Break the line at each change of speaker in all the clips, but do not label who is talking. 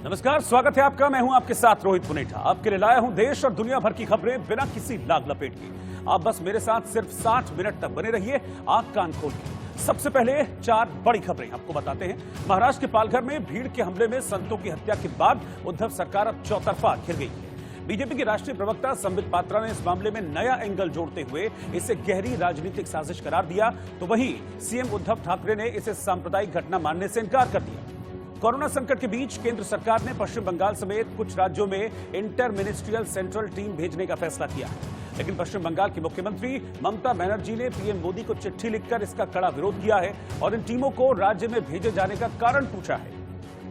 नमस्कार, स्वागत है आपका। मैं हूं आपके साथ रोहित पुनेठा। आपके लिए लाया हूं देश और दुनिया भर की खबरें बिना किसी लाग लपेट के। आप बस मेरे साथ सिर्फ 60 मिनट तक बने रहिए, आंख कान खोल के। सबसे पहले 4 बड़ी खबरें आपको बताते हैं। महाराष्ट्र के पालघर में भीड़ के हमले में संतों की हत्या के बाद उद्धव सरकार अब चौतरफा घिर गई है। बीजेपी के राष्ट्रीय प्रवक्ता संबित पात्रा ने इस मामले में नया एंगल जोड़ते हुए इसे गहरी राजनीतिक साजिश करार दिया, तो वहीं सीएम उद्धव ठाकरे ने इसे सांप्रदायिक घटना मानने से इनकार कर दिया। कोरोना संकट के बीच केंद्र सरकार ने पश्चिम बंगाल समेत कुछ राज्यों में इंटर मिनिस्ट्रियल सेंट्रल टीम भेजने का फैसला किया है, लेकिन पश्चिम बंगाल की मुख्यमंत्री ममता बनर्जी ने पीएम मोदी को चिट्ठी लिखकर इसका कड़ा विरोध किया है और इन टीमों को राज्य में भेजे जाने का कारण पूछा है।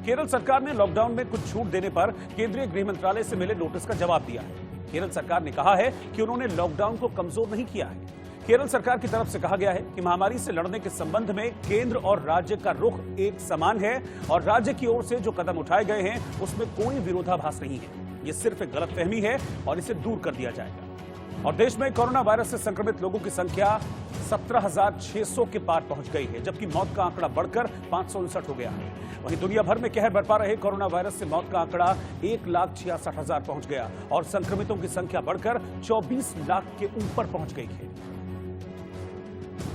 केरल सरकार ने लॉकडाउन में कुछ छूट देने पर केंद्रीय गृह मंत्रालय से मिले नोटिस का जवाब दिया है। केरल सरकार ने कहा है कि उन्होंने लॉकडाउन को कमजोर नहीं किया है। केरल सरकार की तरफ से कहा गया है कि महामारी से लड़ने के संबंध में केंद्र और राज्य का रुख एक समान है और राज्य की ओर से जो कदम उठाए गए हैं उसमें कोई विरोधाभास नहीं है। ये सिर्फ एक गलतफहमी है और इसे दूर कर दिया जाएगा। और देश में कोरोना वायरस से संक्रमित लोगों की संख्या 17,600 के पार पहुंच गई है, जबकि मौत का आंकड़ा बढ़कर 559 हो गया है। वहीं दुनिया भर में कहर बरपा रहे कोरोना वायरस से मौत का आंकड़ा 1,66,000 पहुंच गया और संक्रमितों की संख्या बढ़कर 24 लाख के ऊपर पहुंच गई है।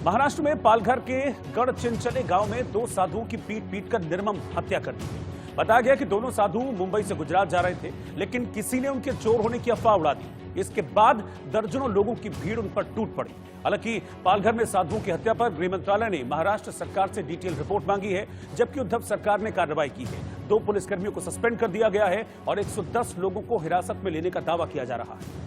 महाराष्ट्र में पालघर के गढ़चिंचले गांव में 2 साधुओं की पीट कर निर्मम हत्या कर दी गई। बताया गया कि दोनों साधु मुंबई से गुजरात जा रहे थे, लेकिन किसी ने उनके चोर होने की अफवाह उड़ा दी। इसके बाद दर्जनों लोगों की भीड़ उन पर टूट पड़ी। हालांकि पालघर में साधुओं की हत्या पर गृह मंत्रालय ने महाराष्ट्र सरकार से डिटेल रिपोर्ट मांगी है, जबकि उद्धव सरकार ने कार्रवाई की है। 2 पुलिसकर्मियों को सस्पेंड कर दिया गया है और 110 लोगों को हिरासत में लेने का दावा किया जा रहा है।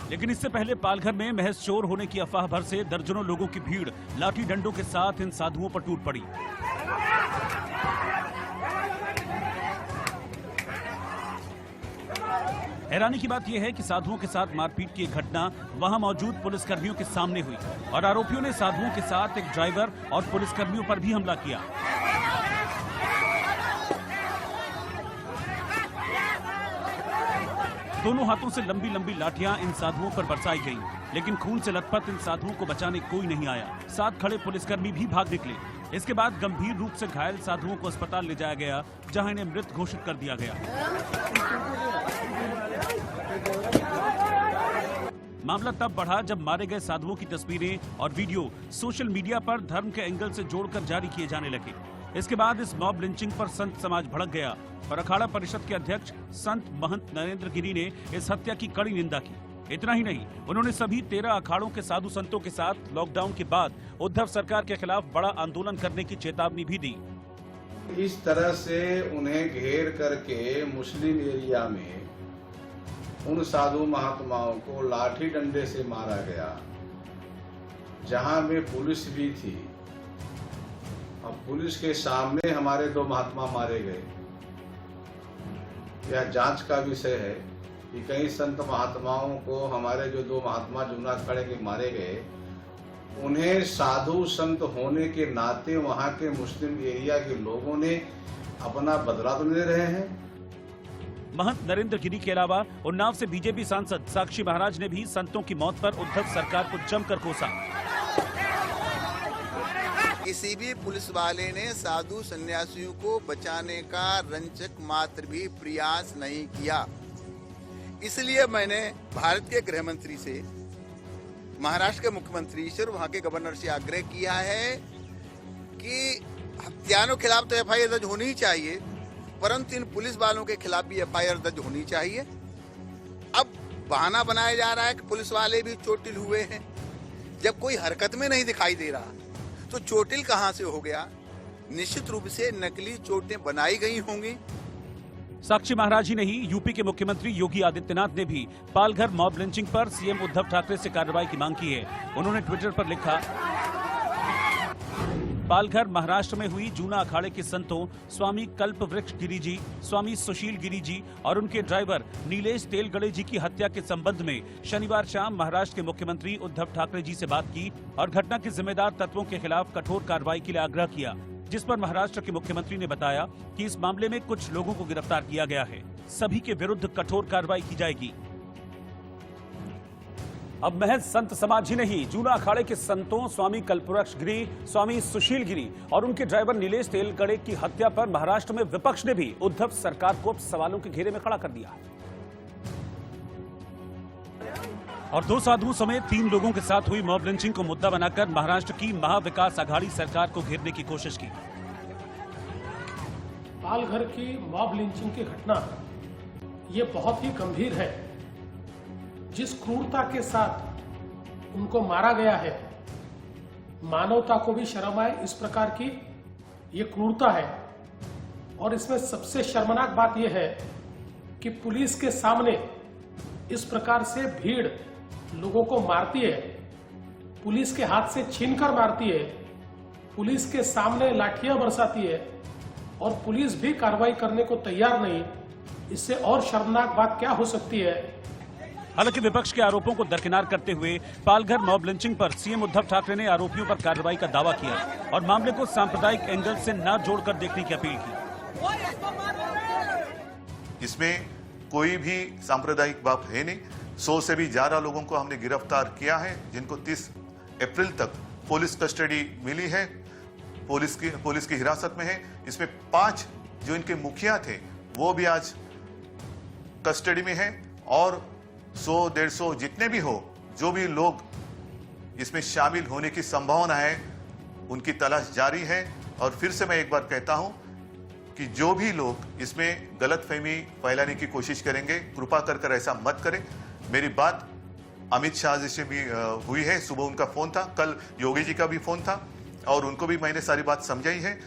लेकिन इससे पहले पालघर में महज चोर होने की अफवाह भर से दर्जनों लोगों की भीड़ लाठी डंडों के साथ इन साधुओं पर टूट पड़ी। हैरानी की बात यह है कि साधुओं के साथ मारपीट की एक घटना वहां मौजूद पुलिसकर्मियों के सामने हुई और आरोपियों ने साधुओं के साथ एक ड्राइवर और पुलिसकर्मियों पर भी हमला किया। दोनों हाथों से लंबी लंबी लाठियां इन साधुओं पर बरसाई गईं, लेकिन खून से लथपथ इन साधुओं को बचाने कोई नहीं आया। साथ खड़े पुलिसकर्मी भी भाग निकले। इसके बाद गंभीर रूप से घायल साधुओं को अस्पताल ले जाया गया, जहां इन्हें मृत घोषित कर दिया गया। मामला तब बढ़ा जब मारे गए साधुओं की तस्वीरें और वीडियो सोशल मीडिया पर धर्म के एंगल से जोड़कर जारी किए जाने लगे। इसके बाद इस मॉब लिंचिंग पर संत समाज भड़क गया और अखाड़ा परिषद के अध्यक्ष संत महंत नरेंद्र गिरी ने इस हत्या की कड़ी निंदा की। इतना ही नहीं, उन्होंने सभी 13 अखाड़ों के साधु संतों के साथ लॉकडाउन के बाद उद्धव सरकार के खिलाफ बड़ा आंदोलन करने की चेतावनी भी दी।
इस तरह से उन्हें घेर करके मुस्लिम एरिया में उन साधु महात्माओं को लाठी डंडे से मारा गया, जहां में पुलिस भी थी। अब पुलिस के सामने हमारे 2 महात्मा मारे गए। यह जांच का विषय है कि कई संत महात्माओं को हमारे जो 2 महात्मा जूनागढ़ खड़े के मारे गए, उन्हें साधु संत होने के नाते वहां के मुस्लिम एरिया के लोगों ने अपना बदला तो ले रहे हैं।
महंत नरेंद्र गिरी के अलावा उन्नाव से बीजेपी सांसद साक्षी महाराज ने भी संतों की मौत पर उद्धव सरकार को जमकर कोसा।
किसी भी पुलिस वाले ने साधु सन्यासियों को बचाने का रंचक मात्र भी प्रयास नहीं किया। इसलिए मैंने भारत के गृह मंत्री से, महाराष्ट्र के मुख्यमंत्री से और वहां के गवर्नर से आग्रह किया है कि हत्यारों के खिलाफ तो एफआईआर दर्ज होनी ही चाहिए, परंतु इन पुलिस वालों के खिलाफ भी एफआईआर दर्ज होनी चाहिए। अब बहाना बनाया जा रहा है कि पुलिस वाले भी चोटिल हुए हैं, जब कोई हरकत में नहीं दिखाई दे रहा तो चोटिल कहां से हो गया? निश्चित रूप से नकली चोटें बनाई गई होंगी।
साक्षी महाराज ही नहीं, यूपी के मुख्यमंत्री योगी आदित्यनाथ ने भी पालघर मॉब लिंचिंग पर सीएम उद्धव ठाकरे से कार्रवाई की मांग की है। उन्होंने ट्विटर पर लिखा, पालघर महाराष्ट्र में हुई जूना अखाड़े के संतों स्वामी कल्पवृक्ष गिरी जी, स्वामी सुशील गिरी जी और उनके ड्राइवर नीलेश तेलगड़े जी की हत्या के संबंध में शनिवार शाम महाराष्ट्र के मुख्यमंत्री उद्धव ठाकरे जी से बात की और घटना के जिम्मेदार तत्वों के खिलाफ कठोर कार्रवाई के लिए आग्रह किया, जिस पर महाराष्ट्र के मुख्यमंत्री ने बताया कि इस मामले में कुछ लोगों को गिरफ्तार किया गया है। सभी के विरुद्ध कठोर कार्रवाई की जाएगी। अब महज संत समाज ही नहीं, जूना अखाड़े के संतों स्वामी कल्पवृक्ष गिरी, स्वामी सुशील गिरी और उनके ड्राइवर नीलेश तेलगड़े की हत्या पर महाराष्ट्र में विपक्ष ने भी उद्धव सरकार को सवालों के घेरे में खड़ा कर दिया है। और 2 साधुओं समेत 3 लोगों के साथ हुई मॉब लिंचिंग को मुद्दा बनाकर महाराष्ट्र की महाविकास आघाड़ी सरकार को घेरने की कोशिश की।
पालघर की मॉब लिंचिंग की घटना ये बहुत ही गंभीर है। जिस क्रूरता के साथ उनको मारा गया है, मानवता को भी शर्म आए इस प्रकार की ये क्रूरता है। और इसमें सबसे शर्मनाक बात यह है कि पुलिस के सामने इस प्रकार से भीड़ लोगों को मारती है, पुलिस के हाथ से छीनकर मारती है, पुलिस के सामने लाठियां बरसाती है और पुलिस भी कार्रवाई करने को तैयार नहीं। इससे और शर्मनाक बात क्या हो सकती है।
हालांकि विपक्ष के आरोपों को दरकिनार करते हुए पालघर मॉब लिंचिंग पर सीएम उद्धव ठाकरे ने आरोपियों पर कार्रवाई का दावा किया और मामले को सांप्रदायिक एंगल से न जोड़कर देखने की अपील की।
इसमें कोई भी सांप्रदायिक बात है नहीं। 100 से भी ज्यादा लोगों को हमने गिरफ्तार किया है, जिनको 30 अप्रैल तक पुलिस कस्टडी मिली है, पुलिस की हिरासत में है। इसमें 5 जो इनके मुखिया थे वो भी आज कस्टडी में है और 100-150 जितने भी हो, जो भी लोग इसमें शामिल होने की संभावना है, उनकी तलाश जारी है। और फिर से मैं एक बार कहता हूं कि जो भी लोग इसमें गलतफहमी फैलाने की कोशिश करेंगे, कृपा कर ऐसा मत करें। मेरी बात अमित शाह जी से भी हुई है, सुबह उनका फोन था, कल योगी जी का भी फोन था और उनको भी मैंने सारी बात समझाई है।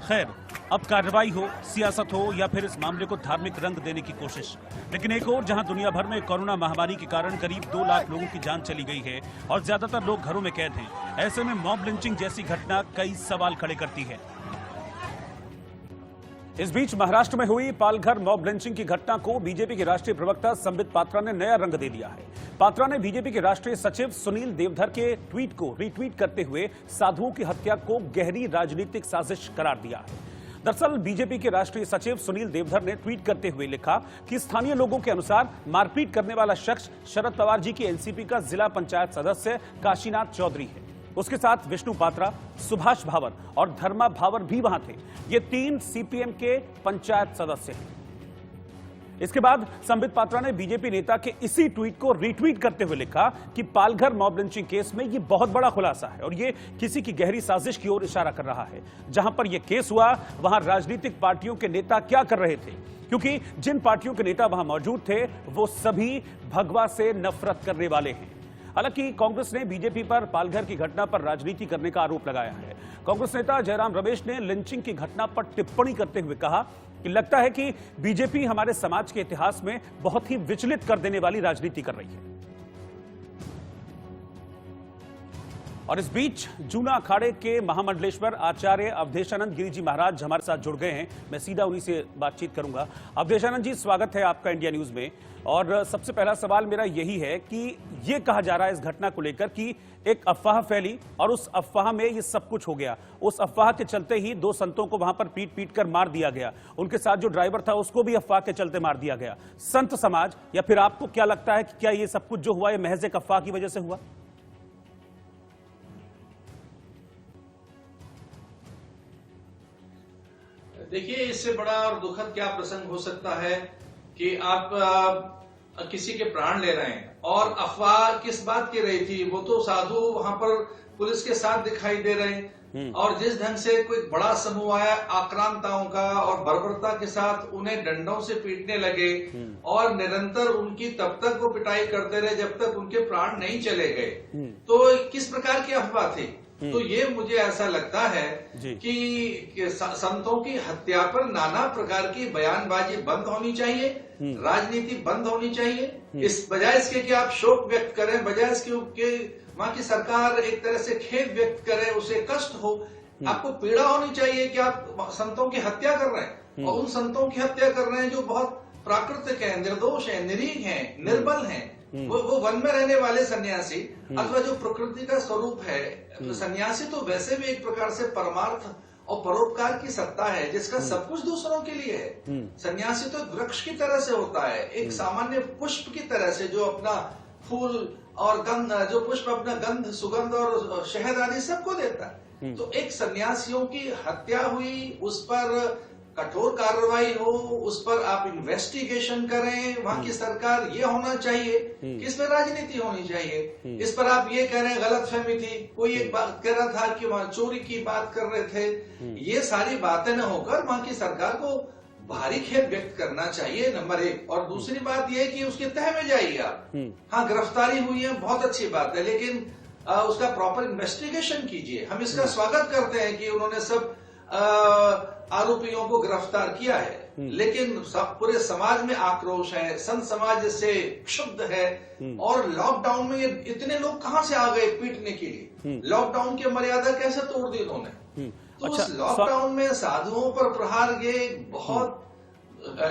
खैर, अब कार्रवाई हो, सियासत हो या फिर इस मामले को धार्मिक रंग देने की कोशिश, लेकिन एक और जहां दुनिया भर में कोरोना महामारी के कारण करीब 2 लाख लोगों की जान चली गई है और ज्यादातर लोग घरों में कैद हैं, ऐसे में मॉब लिंचिंग जैसी घटना कई सवाल खड़े करती है। इस बीच महाराष्ट्र में हुई पालघर मॉब लिंचिंग की घटना को बीजेपी के राष्ट्रीय प्रवक्ता संबित पात्रा ने नया रंग दे दिया है। पात्रा ने बीजेपी के राष्ट्रीय सचिव सुनील देवधर के ट्वीट को रीट्वीट करते हुए साधुओं की हत्या को गहरी राजनीतिक साजिश करार दिया है। दरअसल बीजेपी के राष्ट्रीय सचिव सुनील देवधर ने ट्वीट करते हुए लिखा कि स्थानीय लोगों के अनुसार मारपीट करने वाला शख्स शरद पवार जी की एनसीपी का जिला पंचायत सदस्य काशीनाथ चौधरी है। उसके साथ विष्णु पात्रा, सुभाष भावर और धर्मा भावर भी वहां थे। ये 3 सीपीएम के पंचायत सदस्य हैं। इसके बाद संबित पात्रा ने बीजेपी नेता के इसी ट्वीट को रीट्वीट करते हुए लिखा कि पालघर मॉब लिंचिंग केस में ये बहुत बड़ा खुलासा है और ये किसी की गहरी साजिश की ओर इशारा कर रहा है। जहां पर यह केस हुआ वहां राजनीतिक पार्टियों के नेता क्या कर रहे थे, क्योंकि जिन पार्टियों के नेता वहां मौजूद थे वो सभी भगवा से नफरत करने वाले हैं। हालांकि कांग्रेस ने बीजेपी पर पालघर की घटना पर राजनीति करने का आरोप लगाया है। कांग्रेस नेता जयराम रमेश ने लिंचिंग की घटना पर टिप्पणी करते हुए कहा कि लगता है कि बीजेपी हमारे समाज के इतिहास में बहुत ही विचलित कर देने वाली राजनीति कर रही है। और इस बीच जूना अखाड़े के महामंडलेश्वर आचार्य अवधेशानंद गिरी जी महाराज हमारे साथ जुड़ गए हैं। मैं सीधा उन्हीं से बातचीत करूंगा। अवधेशानंद जी, स्वागत है आपका इंडिया न्यूज में। और सबसे पहला सवाल मेरा यही है कि ये कहा जा रहा है इस घटना को लेकर कि एक अफवाह फैली और उस अफवाह में ये सब कुछ हो गया। उस अफवाह के चलते ही 2 संतों को वहां पर पीट कर मार दिया गया। उनके साथ जो ड्राइवर था उसको भी अफवाह के चलते मार दिया गया। संत समाज, या फिर आपको क्या लगता है कि क्या ये सब कुछ जो हुआ ये महज एक अफवाह की वजह से हुआ?
देखिए, इससे बड़ा और दुखद क्या प्रसंग हो सकता है कि आप किसी के प्राण ले रहे हैं। और अफवाह किस बात की रही थी? वो तो साधु वहां पर पुलिस के साथ दिखाई दे रहे हैं और जिस ढंग से कोई बड़ा समूह आया आक्रांताओं का और बर्बरता के साथ उन्हें डंडों से पीटने लगे और निरंतर उनकी तब तक वो पिटाई करते रहे जब तक उनके प्राण नहीं चले गए। तो किस प्रकार की अफवाह थी? तो ये मुझे ऐसा लगता है कि संतों की हत्या पर नाना प्रकार की बयानबाजी बंद होनी चाहिए, राजनीति बंद होनी चाहिए। इस बजाय इसके कि आप शोक व्यक्त करें, बजाय इसके वहां की सरकार एक तरह से खेद व्यक्त करे, उसे कष्ट हो, आपको पीड़ा होनी चाहिए कि आप संतों की हत्या कर रहे हैं और उन संतों की हत्या कर रहे हैं जो बहुत प्राकृतिक है, निर्दोष है, निरीह है, निर्बल है। वो वन में रहने वाले सन्यासी अथवा जो प्रकृति का स्वरूप है। सन्यासी तो वैसे भी एक प्रकार से परमार्थ और परोपकार की सत्ता है जिसका सब कुछ दूसरों के लिए है। सन्यासी तो एक वृक्ष की तरह से होता है, एक सामान्य पुष्प की तरह से जो अपना फूल और गंध, जो पुष्प अपना गंध, सुगंध और शहद आदि सबको देता है। तो एक सन्यासियों की हत्या हुई, उस पर कठोर कार्रवाई हो, उस पर आप इन्वेस्टिगेशन करें, वहां की सरकार ये होना चाहिए कि इसमें राजनीति होनी चाहिए। इस पर आप ये कह रहे हैं गलतफहमी थी, कोई एक बात कह रहा था कि वहां चोरी की बात कर रहे थे, ये सारी बातें न होकर वहां की सरकार को भारी खेद व्यक्त करना चाहिए, नंबर एक। और दूसरी बात यह कि उसके तह में जाइए आप। हाँ, गिरफ्तारी हुई है, बहुत अच्छी बात है, लेकिन उसका प्रॉपर इन्वेस्टिगेशन कीजिए। हम इसका स्वागत करते हैं कि उन्होंने सब आरोपियों को गिरफ्तार किया है, लेकिन पूरे समाज में आक्रोश है, संत समाज इससे क्षुब्ध है। और लॉकडाउन में ये इतने लोग कहां से आ गए पीटने के लिए? लॉकडाउन की मर्यादा कैसे तोड़ दी उन्होंने? तो
अच्छा,
उस लॉकडाउन में साधुओं पर प्रहार, ये बहुत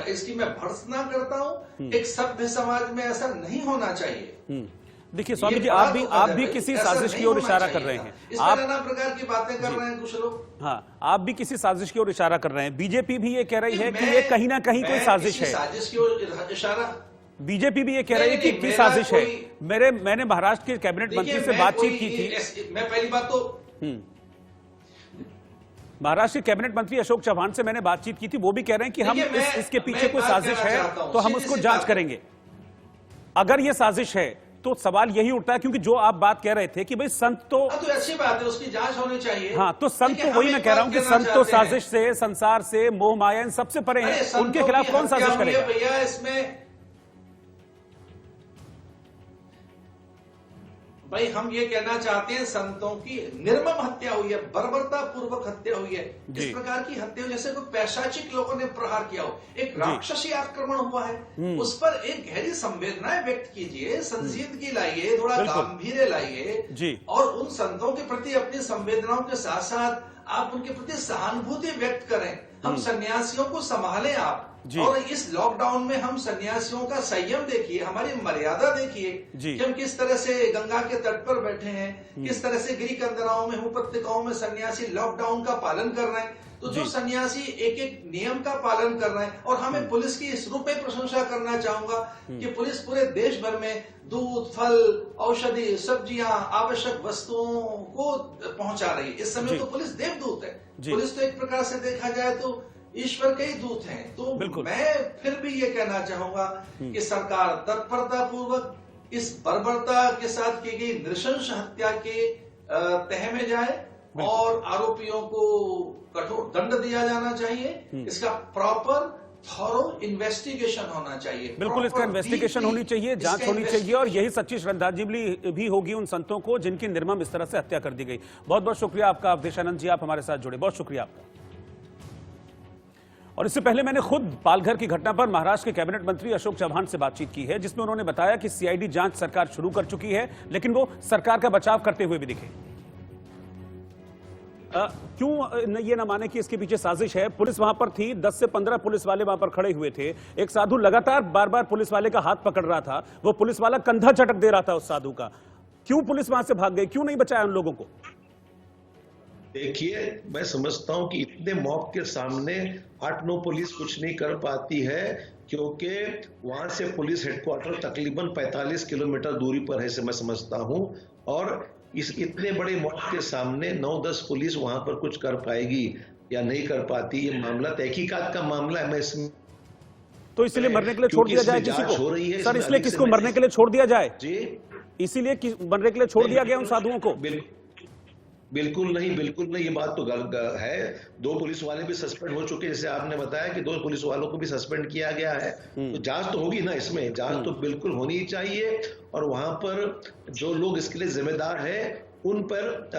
इसकी मैं भर्त्सना करता हूं। एक सभ्य समाज में ऐसा नहीं होना चाहिए।
देखिए स्वामी जी, आप भी किसी साजिश की ओर इशारा कर रहे हैं।
आप नाना प्रकार की बातें कर रहे हैं कुछ लोग।
हाँ, आप भी किसी साजिश की ओर इशारा कर रहे हैं। बीजेपी भी ये कह रही है कि ये कहीं ना कहीं कोई साजिश है।
साजिश की ओर इशारा,
बीजेपी भी ये कह रही है कि साजिश है। मैंने महाराष्ट्र के कैबिनेट मंत्री से बातचीत की थी।
मैं पहली बात तो
महाराष्ट्र के कैबिनेट मंत्री अशोक चव्हाण से मैंने बातचीत की थी, वो भी कह रहे हैं कि हम इसके पीछे कोई साजिश है तो हम उसको जांच करेंगे। अगर ये साजिश है तो सवाल यही उठता है, क्योंकि जो आप बात कह रहे थे कि भाई संत तो
अच्छी बात है, उसकी जांच होनी चाहिए।
हाँ, तो संत तो वही मैं कह रहा हूं कि संत तो साजिश से, संसार से, मोह माया इन सबसे परे हैं, उनके खिलाफ कौन साजिश करेगा?
भैया इसमें भाई हम ये कहना चाहते हैं, संतों की निर्मम हत्या हुई है, बर्बरता पूर्वक हत्या हुई है। इस प्रकार की हत्या हुई जैसे कोई पैशाचिक लोगों ने प्रहार किया हो, एक राक्षसी आक्रमण हुआ है, उस पर एक गहरी संवेदनाएं व्यक्त कीजिए, संजीदगी लाइए, थोड़ा गांभीर्य लाइए, और उन संतों के प्रति अपनी संवेदनाओं के साथ साथ आप उनके प्रति सहानुभूति व्यक्त करें। हम सन्यासियों को संभालें आप। और इस लॉकडाउन में हम सन्यासियों का संयम देखिए, हमारी मर्यादा देखिए कि हम किस तरह से गंगा के तट पर बैठे हैं, किस तरह से गिरी कंदराओं में, उपत्यकाओं में सन्यासी लॉकडाउन का पालन कर रहे हैं। तो जो सन्यासी एक एक नियम का पालन कर रहे हैं, और हमें पुलिस की इस रूप में प्रशंसा करना चाहूंगा कि पुलिस पूरे देश भर में दूध, फल, औषधि, सब्जियां, आवश्यक वस्तुओं को पहुंचा रही है। इस समय तो पुलिस देवदूत है। पुलिस तो एक प्रकार से देखा जाए तो ईश्वर के ही दूत हैं। तो मैं फिर भी ये कहना चाहूंगा कि सरकार तत्परता पूर्वक इस बर्बरता के साथ की गई नृशंस हत्या के तह में जाए, और आरोपियों को कठोर दंड दिया जाना चाहिए। इसका प्रॉपर थॉरो इन्वेस्टिगेशन होना चाहिए।
बिल्कुल, इसका इन्वेस्टिगेशन होनी चाहिए, जांच होनी चाहिए, और यही सच्ची श्रद्धांजलि भी होगी उन संतों को जिनकी निर्मम इस तरह से हत्या कर दी गई। बहुत बहुत शुक्रिया आपका अवधेशानंद जी, आप हमारे साथ जुड़े, बहुत शुक्रिया आपका। और इससे पहले मैंने खुद पालघर की घटना पर महाराष्ट्र के कैबिनेट मंत्री अशोक चव्हाण से बातचीत की है, जिसमें उन्होंने बताया कि सीआईडी जांच सरकार शुरू कर चुकी है, लेकिन वो सरकार का बचाव करते हुए भी दिखे। क्यों ये ना माने कि इसके पीछे साजिश है? पुलिस वहां पर थी, 10 से 15 पुलिस वाले वहां पर खड़े हुए थे। एक साधु लगातार बार बार पुलिस वाले का हाथ पकड़ रहा था, वो पुलिस वाला कंधा झटक दे रहा था उस साधु का। क्यों पुलिस वहां से भाग गई? क्यों नहीं बचाया उन लोगों को?
देखिए, मैं समझता हूं कि इतने मॉब के सामने 8-9 पुलिस कुछ नहीं कर पाती है, क्योंकि वहां से पुलिस हेडक्वार्टर तकरीबन 45 किलोमीटर दूरी पर है, ऐसे मैं समझता हूं। और इस इतने बड़े मॉब के सामने 9-10 पुलिस वहां पर कुछ कर पाएगी या नहीं कर पाती, ये मामला तहकीकात का मामला है। मैं इसमें
तो इसलिए मरने के लिए छोड़ दिया जाए किसी को? सर, इसलिए किसको मरने के लिए छोड़ दिया जाए?
जी,
इसीलिए मरने के लिए छोड़ दिया गया उन साधुओं को?
बिल्कुल नहीं, बिल्कुल नहीं, ये बात तो गलत है। 2 पुलिस वाले भी सस्पेंड हो चुके हैं, जैसे आपने बताया कि 2 पुलिस वालों को भी सस्पेंड किया गया है। तो जांच तो होगी ना, इसमें जांच तो बिल्कुल होनी ही चाहिए, और वहां पर जो लोग इसके लिए जिम्मेदार है उन पर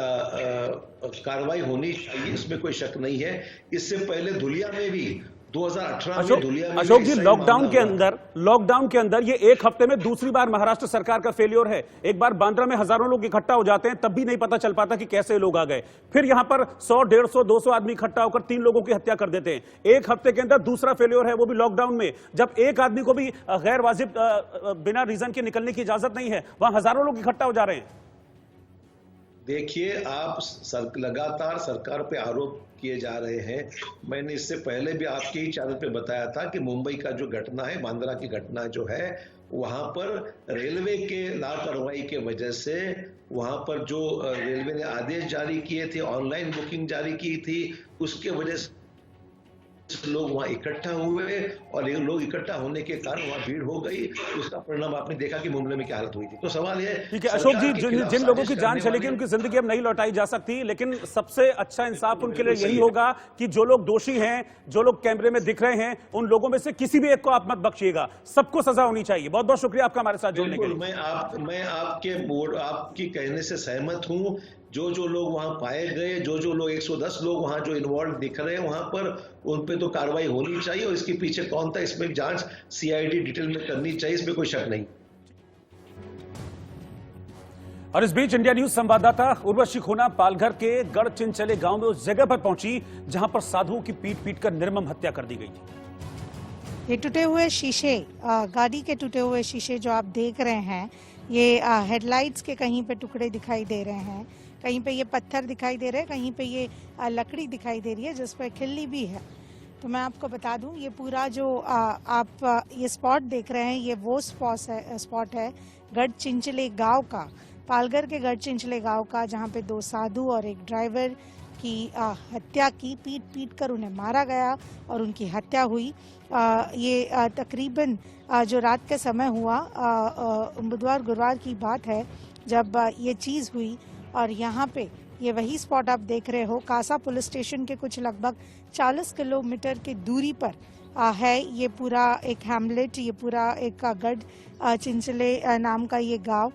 कार्रवाई होनी चाहिए, इसमें कोई शक नहीं है। इससे पहले धुलिया में भी 2018 में धुलिया में
अशोक जी, लॉकडाउन के अंदर ये एक हफ्ते में दूसरी बार महाराष्ट्र सरकार का फेलियर है। एक बार बांद्रा में हजारों लोग इकट्ठा हो जाते हैं, तब भी नहीं पता चल पाता कि कैसे लोग आ गए। फिर यहां पर 100, 150, 200 आदमी इकट्ठा होकर 3 लोगों की हत्या कर देते हैं। एक हफ्ते के अंदर दूसरा फेलियर है, वो भी लॉकडाउन में, जब एक आदमी को भी गैर वाजिब बिना रीजन के निकलने की इजाजत नहीं है, वहां हजारों लोग इकट्ठा हो जा रहे हैं।
देखिए, आप लगातार सरकार पे आरोप किए जा रहे हैं। मैंने इससे पहले भी आपके ही चैनल पे बताया था कि मुंबई का जो घटना है, बांद्रा की घटना जो है, वहां पर रेलवे के लापरवाही के वजह से वहां पर जो रेलवे ने आदेश जारी किए थे, ऑनलाइन बुकिंग जारी की थी, उसके वजह से लोग वहां इकट्ठा हुए और लोग इकट्ठा होने के कारण वहां भीड़ हो गई। उसका परिणाम आपने देखा कि मुंबई में क्या हालत हुई थी। तो सवाल ये,
ठीक है अशोक जी, जिन लोगों की जान चलेगी उनकी जिंदगी अब नहीं लौटाई जा सकती, लेकिन सबसे अच्छा इंसाफ उनके लिए यही होगा कि जो लोग दोषी हैं, जो लोग कैमरे में दिख रहे हैं, उन लोगों में से किसी भी एक को आप मत बख्शिएगा, सबको सजा होनी चाहिए। बहुत बहुत शुक्रिया आपका हमारे साथ जुड़ने के लिए।
मैं आपकी कहने से सहमत हूं। जो लोग वहां पाए गए, जो लोग 110 लोग वहां जो इन्वॉल्व दिख रहे हैं वहां पर, उन पे तो कार्रवाई होनी चाहिए और इसके पीछे कौन था इसमें जांच सीआईडी डिटेल में करनी चाहिए, इसमें कोई शक नहीं।
और इस बीच इंडिया न्यूज संवाददाता उर्वशी खोना पालघर के गढ़चिंचले गांव में उस जगह पर पहुंची जहां पर साधुओं की पीट कर निर्मम हत्या कर दी गई थी।
ये टूटे हुए शीशे, गाड़ी के टूटे हुए शीशे जो आप देख रहे हैं, ये हेडलाइट्स के कहीं पे टुकड़े दिखाई दे रहे हैं, कहीं पे ये पत्थर दिखाई दे रहे हैं, कहीं पे ये लकड़ी दिखाई दे रही है जिस पे खिल्ली भी है। तो मैं आपको बता दूं, ये पूरा जो आप ये स्पॉट देख रहे हैं, ये वो स्पॉट है गढ़चिंचले गांव का, पालघर के गढ़चिंचले गांव का, जहां पे 2 साधु और एक ड्राइवर की हत्या की, पीट कर उन्हें मारा गया और उनकी हत्या हुई। ये तकरीबन जो रात के समय हुआ, बुधवार गुरुवार की बात है जब ये चीज़ हुई। और यहाँ पे ये वही स्पॉट आप देख रहे हो, कासा पुलिस स्टेशन के कुछ लगभग 40 किलोमीटर की दूरी पर है ये पूरा एक हैमलेट, ये पूरा एक गढ़ चिंचले नाम का ये गांव,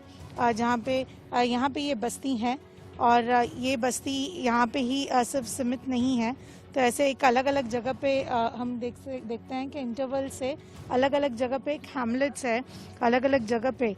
जहाँ पे यहाँ पे ये बस्ती है। और ये बस्ती यहाँ पे ही सिर्फ सीमित नहीं है, तो ऐसे एक अलग अलग जगह पे हम देखते हैं कि इंटरवल से अलग अलग जगह पे एक हैमलेट्स है, अलग अलग जगह पे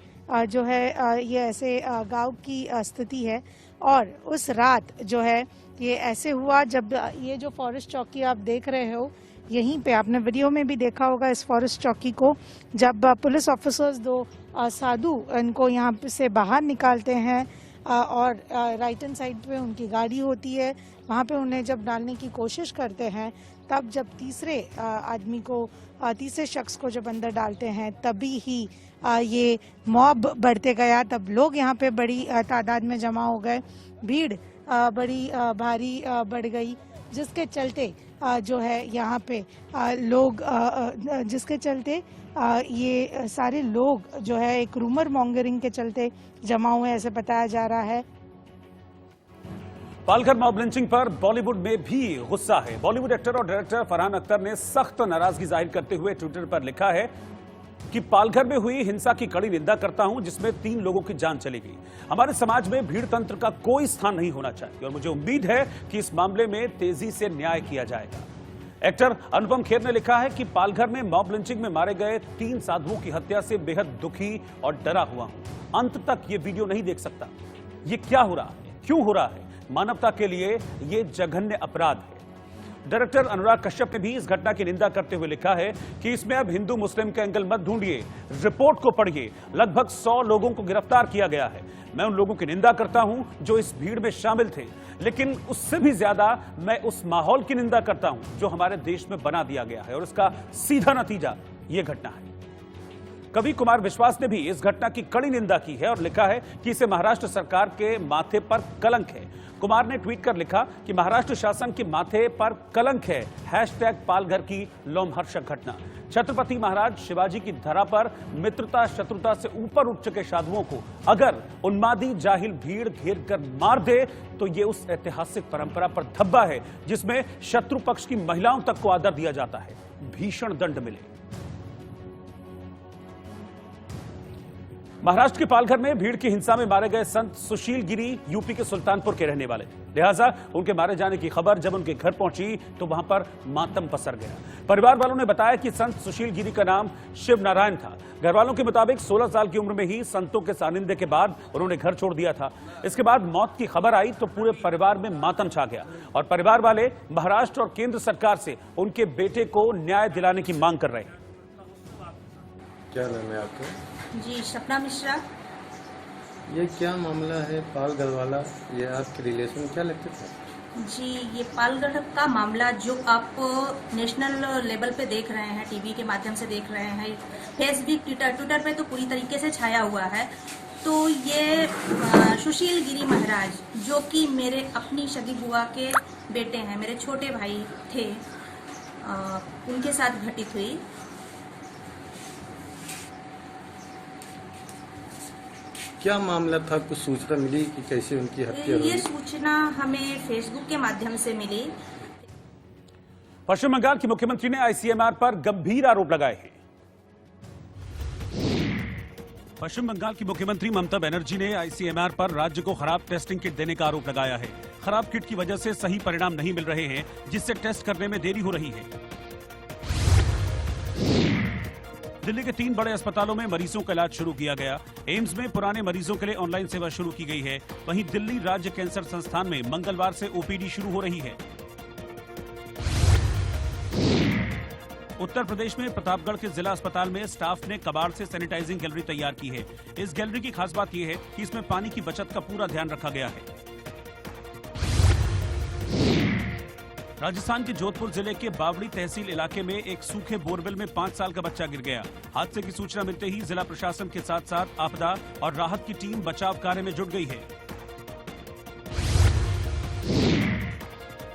जो है ये ऐसे गांव की स्थिति है। और उस रात जो है ये ऐसे हुआ जब ये जो फॉरेस्ट चौकी आप देख रहे हो, यहीं पे आपने वीडियो में भी देखा होगा इस फॉरेस्ट चौकी को, जब पुलिस ऑफिसर्स 2 साधु इनको यहाँ से बाहर निकालते हैं और राइट हैंड साइड पे उनकी गाड़ी होती है, वहाँ पे उन्हें जब डालने की कोशिश करते हैं, तब जब तीसरे आदमी को, तीसरे शख्स को जब अंदर डालते हैं, तभी ही ये मॉब बढ़ते गया। तब लोग यहाँ पे बड़ी तादाद में जमा हो गए, भीड़ बड़ी भारी बढ़ गई, जिसके चलते जो है यहाँ पे लोग, जिसके चलते ये सारे लोग जो है एक रूमर मॉन्गरिंग के चलते जमा हुए, ऐसे बताया जा रहा है।
पालघर मॉब लिंचिंग पर बॉलीवुड में भी गुस्सा है। बॉलीवुड एक्टर और डायरेक्टर फरहान अख्तर ने सख्त नाराजगी जाहिर करते हुए ट्विटर पर लिखा है कि पालघर में हुई हिंसा की कड़ी निंदा करता हूं, जिसमें 3 लोगों की जान चली गई। हमारे समाज में भीड़ तंत्र का कोई स्थान नहीं होना चाहिए और मुझे उम्मीद है कि इस मामले में तेजी से न्याय किया जाएगा। एक्टर अनुपम खेर ने लिखा है कि पालघर में मॉब लिंचिंग में मारे गए 3 साधुओं की हत्या से बेहद दुखी और डरा हुआ हूं। अंत तक ये वीडियो नहीं देख सकता। ये क्या हो रहा है, क्यों हो रहा है? मानवता के लिए ये जघन्य अपराध है। डायरेक्टर अनुराग कश्यप ने भी इस घटना की निंदा करते हुए लिखा है कि इसमें अब हिंदू मुस्लिम के एंगल मत ढूंढिए, रिपोर्ट को पढ़िए। लगभग 100 लोगों को गिरफ्तार किया गया है। मैं उन लोगों की निंदा करता हूं जो इस भीड़ में शामिल थे, लेकिन उससे भी ज्यादा मैं उस माहौल की निंदा करता हूं जो हमारे देश में बना दिया गया है और उसका सीधा नतीजा यह घटना है। कवि कुमार विश्वास ने भी इस घटना की कड़ी निंदा की है और लिखा है कि इसे महाराष्ट्र सरकार के माथे पर कलंक है। कुमार ने ट्वीट कर लिखा कि महाराष्ट्र शासन के माथे पर कलंक है, #पालघर की लोमहर्षक घटना। छत्रपति महाराज शिवाजी की धरा पर मित्रता शत्रुता से ऊपर उठ चुके साधुओं को अगर उन्मादी जाहिल भीड़ घेर कर मार दे तो ये उस ऐतिहासिक परंपरा पर धब्बा है जिसमें शत्रु पक्ष की महिलाओं तक को आदर दिया जाता है। भीषण दंड मिले। महाराष्ट्र के पालघर में भीड़ की हिंसा में मारे गए संत सुशील गिरी यूपी के सुल्तानपुर के रहने वाले थे, लिहाजा उनके मारे जाने की खबर जब उनके घर पहुंची तो वहां पर मातम पसर गया। परिवार वालों ने बताया कि संत सुशील गिरी का नाम शिव नारायण था। घर वालों के मुताबिक 16 साल की उम्र में ही संतों के सानिध्य के बाद उन्होंने घर छोड़ दिया था। इसके बाद मौत की खबर आई तो पूरे परिवार में मातम छा गया और परिवार वाले महाराष्ट्र और केंद्र सरकार से उनके बेटे को न्याय दिलाने की मांग कर रहे हैं।
क्या नाम है आपका?
जी, सपना मिश्रा।
ये क्या मामला है पालगढ़ वाला, ये आपके रिलेशन क्या लगते थे?
जी, ये पालगढ़ का मामला जो आप नेशनल लेवल पे देख रहे हैं, टीवी के माध्यम से देख रहे हैं, फेसबुक, ट्विटर पे तो पूरी तरीके से छाया हुआ है। तो ये सुशील गिरी महाराज जो कि मेरे अपनी सगी बुआ के बेटे हैं, मेरे छोटे भाई थे, उनके साथ घटित हुई।
क्या मामला था, कुछ सूचना मिली कि कैसे उनकी हत्या हुई?
ये सूचना हमें फेसबुक के माध्यम से मिली।
पश्चिम बंगाल की मुख्यमंत्री ने आईसीएमआर पर गंभीर आरोप लगाए हैं। पश्चिम बंगाल की मुख्यमंत्री ममता बनर्जी ने आईसीएमआर पर राज्य को खराब टेस्टिंग किट देने का आरोप लगाया है। खराब किट की वजह से सही परिणाम नहीं मिल रहे हैं, जिससे टेस्ट करने में देरी हो रही है। दिल्ली के 3 बड़े अस्पतालों में मरीजों का इलाज शुरू किया गया। एम्स में पुराने मरीजों के लिए ऑनलाइन सेवा शुरू की गई है। वहीं दिल्ली राज्य कैंसर संस्थान में मंगलवार से ओपीडी शुरू हो रही है। उत्तर प्रदेश में प्रतापगढ़ के जिला अस्पताल में स्टाफ ने कबाड़ से सैनिटाइजिंग गैलरी तैयार की है। इस गैलरी की खास बात यह है कि इसमें पानी की बचत का पूरा ध्यान रखा गया है। राजस्थान के जोधपुर जिले के बावड़ी तहसील इलाके में एक सूखे बोरवेल में 5 साल का बच्चा गिर गया। हादसे की सूचना मिलते ही जिला प्रशासन के साथ साथ आपदा और राहत की टीम बचाव कार्य में जुट गई है।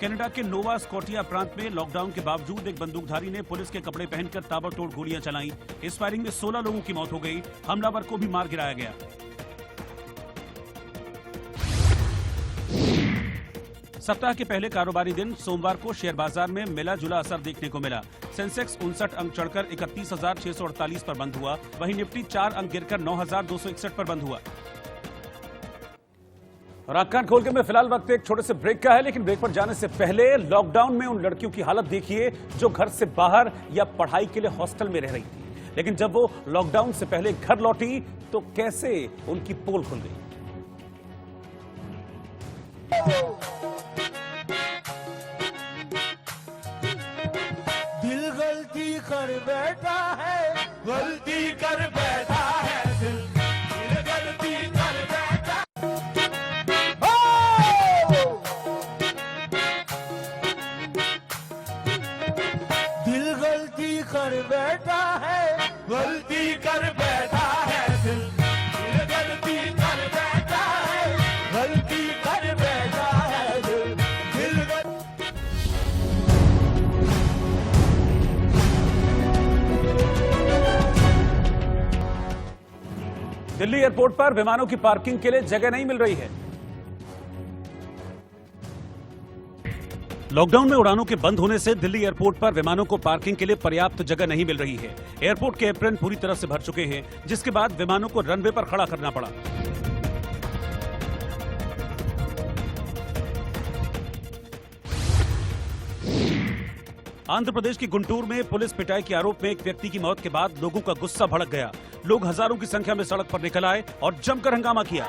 कनाडा के नोवा स्कॉटिया प्रांत में लॉकडाउन के बावजूद एक बंदूकधारी ने पुलिस के कपड़े पहनकर ताबड़तोड़ गोलियां चलाईं। इस फायरिंग में 16 लोगों की मौत हो गई। हमलावर को भी मार गिराया गया। सप्ताह के पहले कारोबारी दिन सोमवार को शेयर बाजार में मिला जुला असर देखने को मिला। सेंसेक्स 59 अंक चढ़कर 31,648 पर बंद हुआ। वहीं निफ्टी 4 अंक गिरकर 9,261 पर बंद हुआ। और आंख कान खोल के में फिलहाल वक्त एक छोटे से ब्रेक का है, लेकिन ब्रेक पर जाने से पहले लॉकडाउन में उन लड़कियों की हालत देखिए जो घर से बाहर या पढ़ाई के लिए हॉस्टल में रह रही थी, लेकिन जब वो लॉकडाउन से पहले घर लौटी तो कैसे उनकी पोल खुल गई।
दिल गलती कर बैठा है, गलती कर बैठा है, दिल गलती कर बैठा। दिल गलती कर बैठा है, गलती कर बैठा है, दिल गलती कर बैठा है, गलती कर बैठा है, दिल
दिल्ली एयरपोर्ट पर विमानों की पार्किंग के लिए जगह नहीं मिल रही है। लॉकडाउन में उड़ानों के बंद होने से दिल्ली एयरपोर्ट पर विमानों को पार्किंग के लिए पर्याप्त जगह नहीं मिल रही है। एयरपोर्ट के एप्रन पूरी तरह से भर चुके हैं, जिसके बाद विमानों को रनवे पर खड़ा करना पड़ा। आंध्र प्रदेश की गुंटूर में पुलिस पिटाई के आरोप में एक व्यक्ति की मौत के बाद लोगों का गुस्सा भड़क गया। लोग हजारों की संख्या में सड़क पर निकल आए और जमकर हंगामा किया।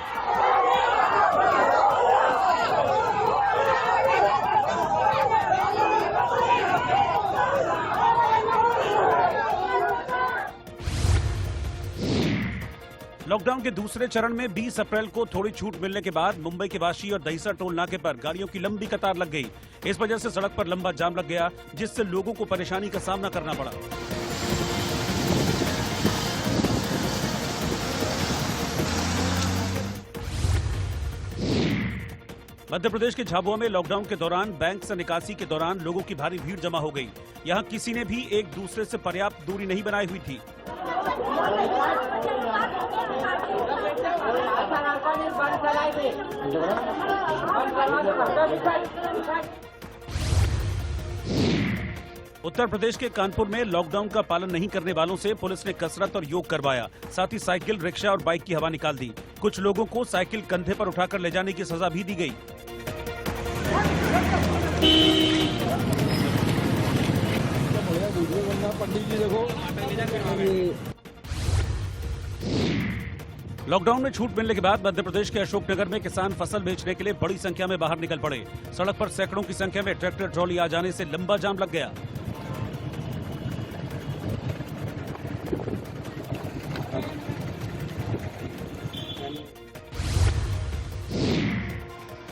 लॉकडाउन के दूसरे चरण में 20 अप्रैल को थोड़ी छूट मिलने के बाद मुंबई के वाशी और दहिसर टोल नाके पर गाड़ियों की लंबी कतार लग गई। इस वजह से सड़क पर लंबा जाम लग गया, जिससे लोगों को परेशानी का सामना करना पड़ा। मध्य प्रदेश के झाबुआ में लॉकडाउन के दौरान बैंक से निकासी के दौरान लोगों की भारी भीड़ जमा हो गई। यहां किसी ने भी एक दूसरे से पर्याप्त दूरी नहीं बनाई हुई थी। उत्तर प्रदेश के कानपुर में लॉकडाउन का पालन नहीं करने वालों से पुलिस ने कसरत और योग करवाया। साथ ही साइकिल, रिक्शा और बाइक की हवा निकाल दी। कुछ लोगों को साइकिल कंधे पर उठाकर ले जाने की सजा भी दी गई। लॉकडाउन में छूट मिलने के बाद मध्य प्रदेश के अशोकनगर में किसान फसल बेचने के लिए बड़ी संख्या में बाहर निकल पड़े। सड़क पर सैकड़ों की संख्या में ट्रैक्टर ट्रॉली आ जाने से लंबा जाम लग गया।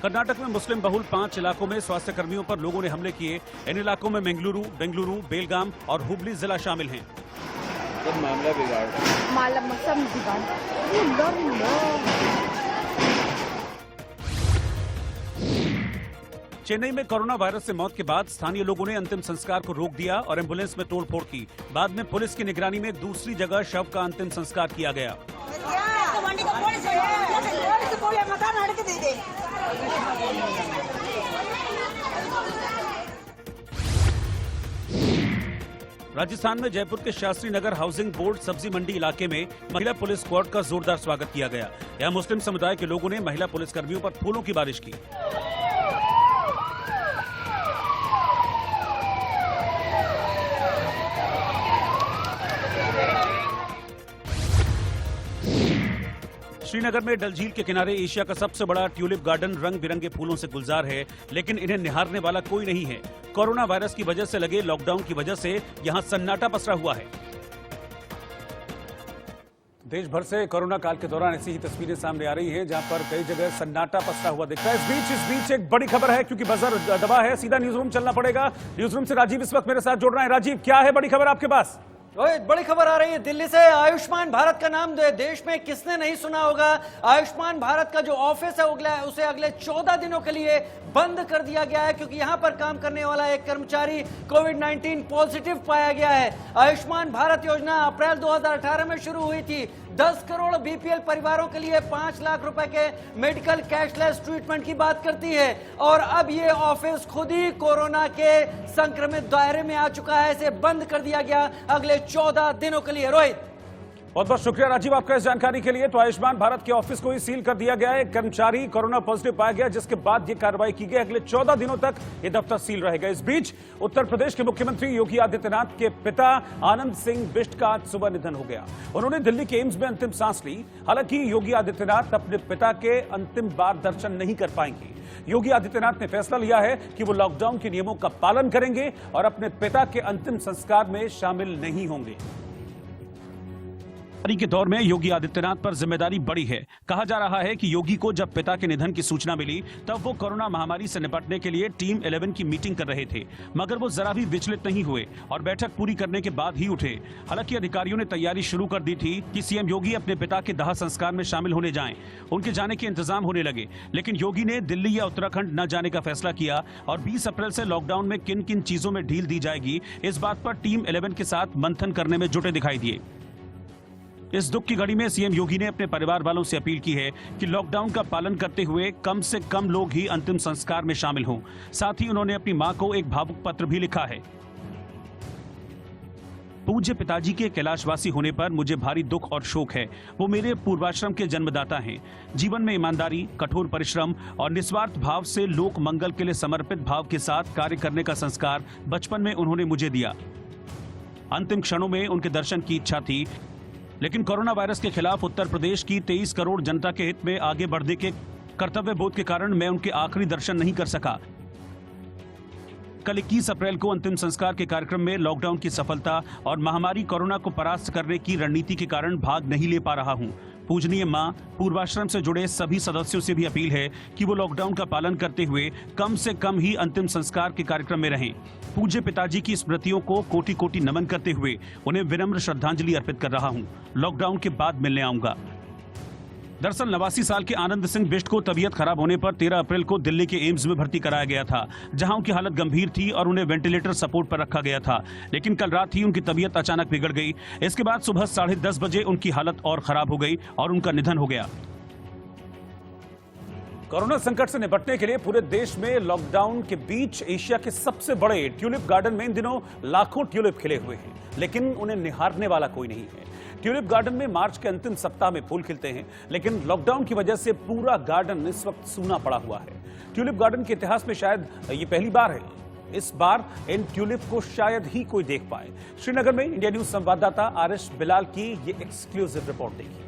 कर्नाटक में मुस्लिम बहुल 5 इलाकों में स्वास्थ्य कर्मियों पर लोगों ने हमले किए। इन इलाकों में बेंगलुरु, बेलगाम और हुबली जिला शामिल हैं।
सब मामला
चेन्नई में कोरोना वायरस से मौत के बाद स्थानीय लोगों ने अंतिम संस्कार को रोक दिया और एम्बुलेंस में तोड़फोड़ की। बाद में पुलिस की निगरानी में दूसरी जगह शव का अंतिम संस्कार किया गया। राजस्थान में जयपुर के शास्त्री नगर हाउसिंग बोर्ड सब्जी मंडी इलाके में महिला पुलिस स्क्वाड का जोरदार स्वागत किया गया। यहां मुस्लिम समुदाय के लोगों ने महिला पुलिस कर्मियों पर फूलों की बारिश की। श्रीनगर में डल झील के किनारे एशिया का सबसे बड़ा ट्यूलिप गार्डन रंग बिरंगे फूलों से गुलजार है, लेकिन इन्हें निहारने वाला कोई नहीं है। कोरोना वायरस की वजह से लगे लॉकडाउन की वजह से यहां सन्नाटा पसरा हुआ है। देश भर से कोरोना काल के दौरान ऐसी ही तस्वीरें सामने आ रही हैं, जहां पर कई जगह सन्नाटा पसरा हुआ दिखता है। इस बीच एक बड़ी खबर है, क्योंकि बजर दबा है, सीधा न्यूज रूम चलना पड़ेगा। न्यूज रूम से राजीव इस वक्त मेरे साथ जुड़ रहे हैं। राजीव, क्या है बड़ी खबर आपके पास?
बड़ी खबर आ रही है दिल्ली से। आयुष्मान भारत का नाम देश में किसने नहीं सुना होगा। आयुष्मान भारत का जो ऑफिस है उसे अगले 14 दिनों के लिए बंद कर दिया गया है, क्योंकि यहां पर काम करने वाला एक कर्मचारी कोविड-19 पॉजिटिव पाया गया है। आयुष्मान भारत योजना अप्रैल 2018 में शुरू हुई थी। 10 करोड़ बीपीएल परिवारों के लिए 5 लाख रुपए के मेडिकल कैशलेस ट्रीटमेंट की बात करती है, और अब ये ऑफिस खुद ही कोरोना के संक्रमित दायरे में आ चुका है। इसे बंद कर दिया गया अगले 14 दिनों के लिए। रोहित,
बहुत बहुत शुक्रिया राजीव आपका इस जानकारी के लिए। तो आयुष्मान भारत के ऑफिस को ही सील कर दिया गया है। कर्मचारी कोरोना पॉजिटिव पाया गया, जिसके बाद ये कार्रवाई की गई। अगले 14 दिनों तक ये दफ्तर सील रहेगा। इस बीच उत्तर प्रदेश के मुख्यमंत्री योगी आदित्यनाथ के पिता आनंद सिंह बिष्ट का आज सुबह निधन हो गया। उन्होंने दिल्ली के एम्स में अंतिम सांस ली। हालांकि योगी आदित्यनाथ अपने पिता के अंतिम बार दर्शन नहीं कर पाएंगे। योगी आदित्यनाथ ने फैसला लिया है कि वो लॉकडाउन के नियमों का पालन करेंगे और अपने पिता के अंतिम संस्कार में शामिल नहीं होंगे। के दौर में योगी आदित्यनाथ पर जिम्मेदारी बड़ी है। कहा जा रहा है कि योगी को जब पिता के निधन की सूचना मिली, तब वो कोरोना महामारी से निपटने के लिए टीम 11 की मीटिंग कर रहे थे, मगर वो जरा भी विचलित नहीं हुए और बैठक पूरी करने के बाद ही उठे। हालांकि अधिकारियों ने तैयारी शुरू कर दी थी कि सीएम योगी अपने पिता के दाह संस्कार में शामिल होने जाएं। उनके जाने के इंतजाम होने लगे, लेकिन योगी ने दिल्ली या उत्तराखंड न जाने का फैसला किया और 20 अप्रैल से लॉकडाउन में किन किन चीजों में ढील दी जाएगी, इस बात पर टीम 11 के साथ मंथन करने में जुटे दिखाई दिए। इस दुख की घड़ी में सीएम योगी ने अपने परिवार वालों से अपील की है कि लॉकडाउन का पालन करते हुए कम से कम लोग ही अंतिम संस्कार में शामिल हों। साथ ही उन्होंने अपनी मां को एक भावुक पत्र भी लिखा है। पूज्य पिताजी के कैलाशवासी होने पर मुझे भारी दुख और शोक है। वो मेरे पूर्वाश्रम के जन्मदाता हैं। जीवन में ईमानदारी, कठोर परिश्रम और निस्वार्थ भाव से लोक मंगल के लिए समर्पित भाव के साथ कार्य करने का संस्कार बचपन में उन्होंने मुझे दिया। अंतिम क्षणों में उनके दर्शन की इच्छा थी, लेकिन कोरोना वायरस के खिलाफ उत्तर प्रदेश की 23 करोड़ जनता के हित में आगे बढ़ने के कर्तव्य बोध के कारण मैं उनके आखिरी दर्शन नहीं कर सका। कल 21 अप्रैल को अंतिम संस्कार के कार्यक्रम में लॉकडाउन की सफलता और महामारी कोरोना को परास्त करने की रणनीति के कारण भाग नहीं ले पा रहा हूं। पूजनीय मां, पूर्वाश्रम से जुड़े सभी सदस्यों से भी अपील है कि वो लॉकडाउन का पालन करते हुए कम से कम ही अंतिम संस्कार के कार्यक्रम में रहें। पूज्य पिताजी की स्मृतियों को कोटि कोटि नमन करते हुए उन्हें विनम्र श्रद्धांजलि अर्पित कर रहा हूं। लॉकडाउन के बाद मिलने आऊंगा। दरअसल 89 साल के आनंद सिंह बिष्ट को तबीयत खराब होने पर 13 अप्रैल को दिल्ली के एम्स में भर्ती कराया गया था, जहां उनकी हालत गंभीर थी और उन्हें वेंटिलेटर सपोर्ट पर रखा गया था। लेकिन कल रात ही उनकी तबीयत अचानक बिगड़ गई। इसके बाद सुबह 10:30 बजे उनकी हालत और खराब हो गई और उनका निधन हो गया। कोरोना संकट से निपटने के लिए पूरे देश में लॉकडाउन के बीच एशिया के सबसे बड़े ट्यूलिप गार्डन में इन दिनों लाखों ट्यूलिप खिले हुए हैं, लेकिन उन्हें निहारने वाला कोई नहीं है। ट्यूलिप गार्डन में मार्च के अंतिम सप्ताह में फूल खिलते हैं, लेकिन लॉकडाउन की वजह से पूरा गार्डन इस वक्त सूना पड़ा हुआ है। ट्यूलिप गार्डन के इतिहास में शायद ये पहली बार है। इस बार इन ट्यूलिप को शायद ही कोई देख पाए। श्रीनगर में इंडिया न्यूज संवाददाता आरिश बिलाल की ये एक्सक्लूसिव रिपोर्ट देखिए।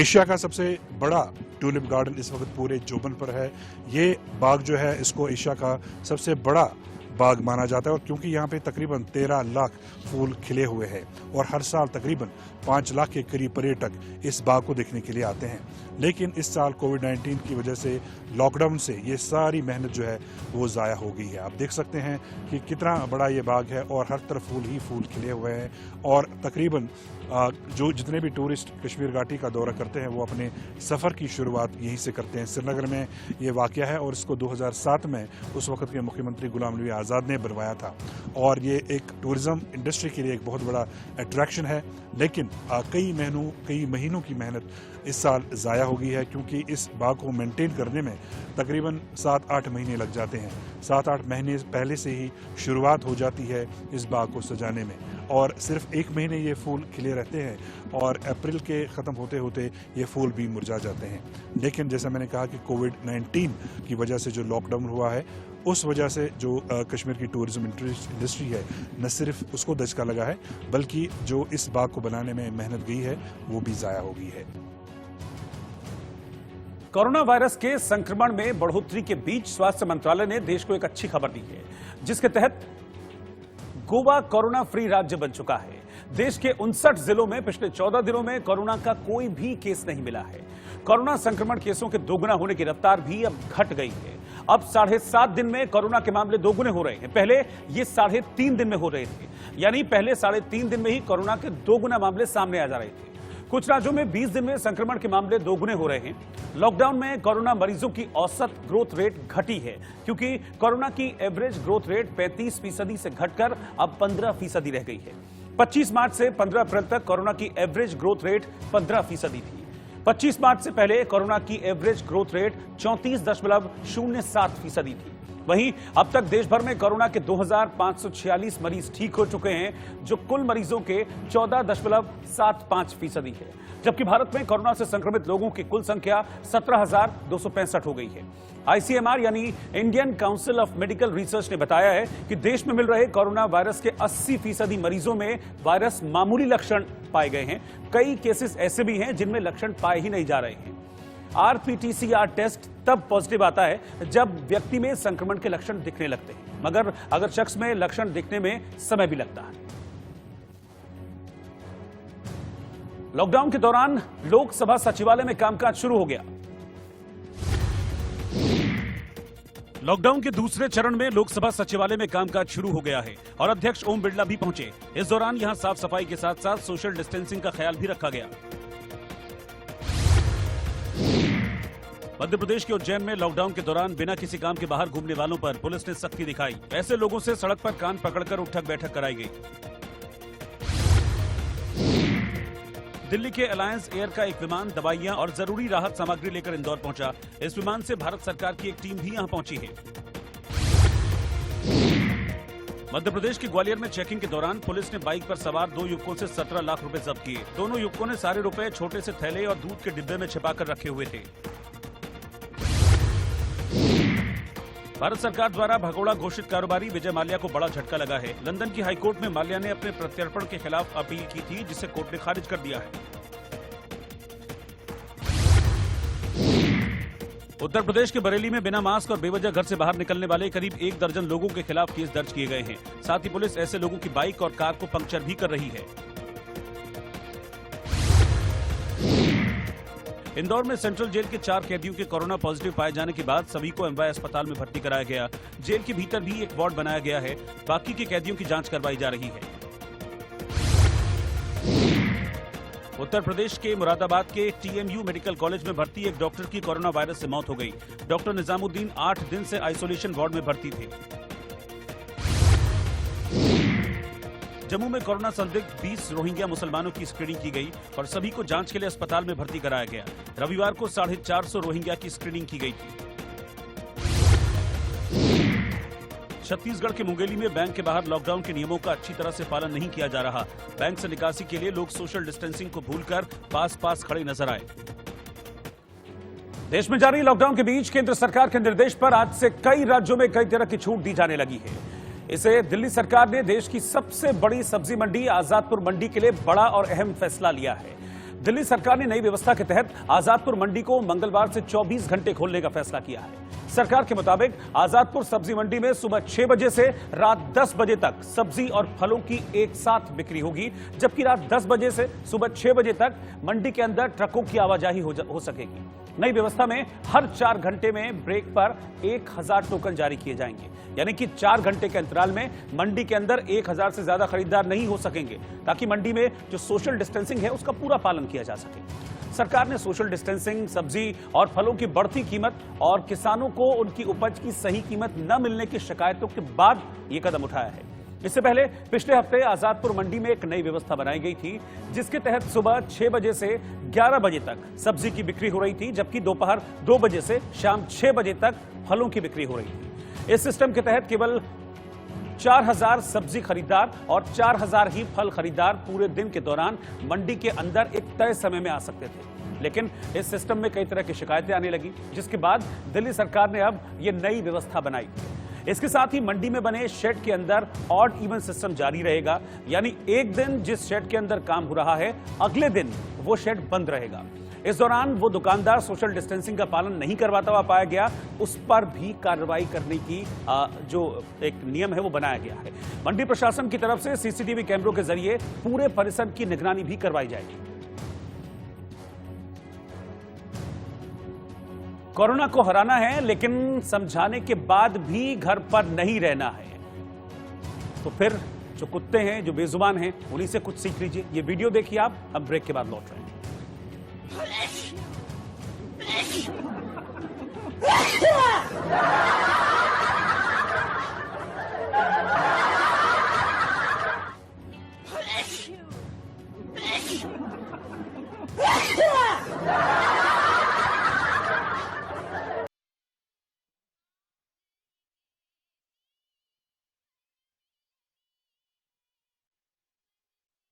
एशिया का सबसे बड़ा ट्यूलिप गार्डन इस वक्त पूरे जोबन पर है। ये बाग जो है, इसको एशिया का सबसे बड़ा बाग माना जाता है, और क्योंकि यहाँ पे तकरीबन 13 लाख फूल खिले हुए हैं और हर साल तकरीबन 5 लाख के करीब पर्यटक इस बाग को देखने के लिए आते हैं। लेकिन इस साल कोविड-19 की वजह से, लॉकडाउन से ये सारी मेहनत जो है वो ज़ाया हो गई है। आप देख सकते हैं कि कितना बड़ा ये बाग है और हर तरफ फूल ही फूल खिले हुए हैं, और तकरीबन जो जितने भी टूरिस्ट कश्मीर घाटी का दौरा करते हैं वो अपने सफ़र की शुरुआत यहीं से करते हैं। श्रीनगर में ये वाक़या है और इसको 2007 में उस वक़्त के मुख्यमंत्री गुलाम नबी आज़ाद ने बनवाया था, और ये एक टूरिज़्म इंडस्ट्री के लिए एक बहुत बड़ा अट्रैक्शन है। लेकिन कई महीनों की मेहनत इस साल ज़ाया हो गई है, क्योंकि इस बाग को मेंटेन करने में तकरीबन 7-8 महीने लग जाते हैं। 7-8 महीने पहले से ही शुरुआत हो जाती है इस बाग को सजाने में, और सिर्फ 1 महीने ये फूल खिले रहते हैं और अप्रैल के ख़त्म होते होते ये फूल भी मुरझा जाते हैं। लेकिन जैसा मैंने कहा कि कोविड-19 की वजह से जो लॉकडाउन हुआ है, उस वजह से जो कश्मीर की टूरिज्म इंडस्ट्री है, न सिर्फ उसको दचका लगा है, बल्कि जो इस बाग को बनाने में मेहनत गई है वो भी ज़ाया हो गई है।
कोरोना वायरस के संक्रमण में बढ़ोतरी के बीच स्वास्थ्य मंत्रालय ने देश को एक अच्छी खबर दी है, जिसके तहत गोवा कोरोना फ्री राज्य बन चुका है। देश के 59 जिलों में पिछले 14 दिनों में कोरोना का कोई भी केस नहीं मिला है। कोरोना संक्रमण केसों के दोगुना होने की रफ्तार भी अब घट गई है। अब 7.5 दिन में कोरोना के मामले दोगुने हो रहे हैं। पहले ये 3.5 दिन में हो रहे थे, यानी पहले 3.5 दिन में ही कोरोना के दोगुना मामले सामने आ जा रहे थे। कुछ राज्यों में 20 दिन में संक्रमण के मामले दोगुने हो रहे हैं। लॉकडाउन में कोरोना मरीजों की औसत ग्रोथ रेट घटी है, क्योंकि कोरोना की एवरेज ग्रोथ रेट 35% से घटकर अब 15% रह गई है। 25 मार्च से 15 अप्रैल तक कोरोना की एवरेज ग्रोथ रेट 15% थी। 25 मार्च से पहले कोरोना की एवरेज ग्रोथ रेट 34.07% थी। वहीं अब तक देश भर में कोरोना के 2546 मरीज ठीक हो चुके हैं, जो कुल मरीजों के 14.75% है। जबकि भारत में कोरोना से संक्रमित लोगों की कुल संख्या 17,265 हो गई है। आईसीएमआर यानी Indian council of medical research ने बताया है कि देश में मिल रहे कोरोना वायरस के 80% मरीजों में वायरस मामूली लक्षण पाए गए हैं। कई केसेस ऐसे भी हैं जिनमें लक्षण पाए ही नहीं जा रहे हैं। आरपीटीसीआर टेस्ट तब पॉजिटिव आता है जब व्यक्ति में संक्रमण के लक्षण दिखने लगते हैं, मगर अगर शख्स में लक्षण दिखने में समय भी लगता है। लॉकडाउन के दौरान लोकसभा सचिवालय में कामकाज शुरू हो गया। लॉकडाउन के दूसरे चरण में लोकसभा सचिवालय में कामकाज शुरू हो गया है और अध्यक्ष ओम बिरला भी पहुंचे। इस दौरान यहां साफ सफाई के साथ साथ सोशल डिस्टेंसिंग का ख्याल भी रखा गया। मध्य प्रदेश के उज्जैन में लॉकडाउन के दौरान बिना किसी काम के बाहर घूमने वालों पर पुलिस ने सख्ती दिखाई। ऐसे लोगों से सड़क पर कान पकड़कर उठक बैठक कराई गई। दिल्ली के अलायंस एयर का एक विमान दवाइयां और जरूरी राहत सामग्री लेकर इंदौर पहुंचा। इस विमान से भारत सरकार की एक टीम भी यहां पहुंची है। मध्य प्रदेश के ग्वालियर में चेकिंग के दौरान पुलिस ने बाइक पर सवार 2 युवकों से 17 लाख रुपए जब्त किए। दोनों युवकों ने सारे रुपए छोटे से थैले और दूध के डिब्बे में छिपाकर रखे हुए थे। भारत सरकार द्वारा भगोड़ा घोषित कारोबारी विजय माल्या को बड़ा झटका लगा है। लंदन की हाईकोर्ट में माल्या ने अपने प्रत्यर्पण के खिलाफ अपील की थी, जिसे कोर्ट ने खारिज कर दिया है। उत्तर प्रदेश के बरेली में बिना मास्क और बेवजह घर से बाहर निकलने वाले करीब 1 दर्जन लोगों के खिलाफ केस दर्ज किए गए हैं। साथ ही पुलिस ऐसे लोगों की बाइक और कार को पंक्चर भी कर रही है। इंदौर में सेंट्रल जेल के 4 कैदियों के कोरोना पॉजिटिव पाए जाने के बाद सभी को एमवाय अस्पताल में भर्ती कराया गया। जेल के भीतर भी एक वार्ड बनाया गया है। बाकी के कैदियों की जांच करवाई जा रही है। उत्तर प्रदेश के मुरादाबाद के टीएमयू मेडिकल कॉलेज में भर्ती एक डॉक्टर की कोरोना वायरस से मौत हो गई। डॉक्टर निजामुद्दीन 8 दिन से आइसोलेशन वार्ड में भर्ती थे। जम्मू में कोरोना संदिग्ध 20 रोहिंग्या मुसलमानों की स्क्रीनिंग की गई और सभी को जांच के लिए अस्पताल में भर्ती कराया गया। रविवार को 450 रोहिंग्या की स्क्रीनिंग की गई थी। छत्तीसगढ़ के मुंगेली में बैंक के बाहर लॉकडाउन के नियमों का अच्छी तरह से पालन नहीं किया जा रहा। बैंक से निकासी के लिए लोग सोशल डिस्टेंसिंग को भूलकर पास खड़े नजर आए। देश में जारी लॉकडाउन के बीच केंद्र सरकार के निर्देश पर आज से कई राज्यों में कई तरह की छूट दी जाने लगी है। इसे दिल्ली सरकार ने देश की सबसे बड़ी सब्जी मंडी आजादपुर मंडी के लिए बड़ा और अहम फैसला लिया है। दिल्ली सरकार ने नई व्यवस्था के तहत आजादपुर मंडी को मंगलवार से 24 घंटे खोलने का फैसला किया है। सरकार के मुताबिक आजादपुर सब्जी मंडी में सुबह 6 बजे से रात 10 बजे तक सब्जी और फलों की एक साथ बिक्री होगी, जबकि रात 10 बजे से सुबह 6 बजे तक मंडी के अंदर ट्रकों की आवाजाही हो सकेगी। नई व्यवस्था में हर 4 घंटे में ब्रेक पर 1000 टोकन जारी किए जाएंगे, यानी कि 4 घंटे के अंतराल में मंडी के अंदर 1000 से ज्यादा खरीदार नहीं हो सकेंगे, ताकि मंडी में जो सोशल डिस्टेंसिंग है उसका पूरा पालन किया जा सके। सरकार ने सोशल डिस्टेंसिंग, सब्जी और फलों की बढ़ती कीमत और किसानों को उनकी उपज की सही कीमत न मिलने की शिकायतों के बाद यह कदम उठाया है। इससे पहले पिछले हफ्ते आजादपुर मंडी में एक नई व्यवस्था बनाई गई थी, जिसके तहत सुबह 6 बजे से 11 बजे तक सब्जी की बिक्री हो रही थी, जबकि दोपहर 2 बजे से शाम 6 बजे तक फलों की बिक्री हो रही थी। इस सिस्टम के तहत केवल 4000 सब्जी खरीदार और 4000 ही फल खरीदार पूरे दिन के दौरान मंडी के अंदर एक तय समय में आ सकते थे। लेकिन इस सिस्टम में कई तरह की शिकायतें आने लगी, जिसके बाद दिल्ली सरकार ने अब यह नई व्यवस्था बनाई। इसके साथ ही मंडी में बने शेड के अंदर ऑड इवन सिस्टम जारी रहेगा, यानी एक दिन जिस शेड के अंदर काम हो रहा है, अगले दिन वो शेड बंद रहेगा। इस दौरान वो दुकानदार सोशल डिस्टेंसिंग का पालन नहीं करवाता हुआ पाया गया, उस पर भी कार्रवाई करने की जो एक नियम है वो बनाया गया है। मंडी प्रशासन की तरफ से सीसीटीवी कैमरों के जरिए पूरे परिसर की निगरानी भी करवाई जाएगी। कोरोना को हराना है, लेकिन समझाने के बाद भी घर पर नहीं रहना है। तो फिर जो कुत्ते हैं, जो बेजुबान हैं, उन्हीं से कुछ सीख लीजिए। ये वीडियो देखिए आप, हम ब्रेक के बाद लौट रहे हैं।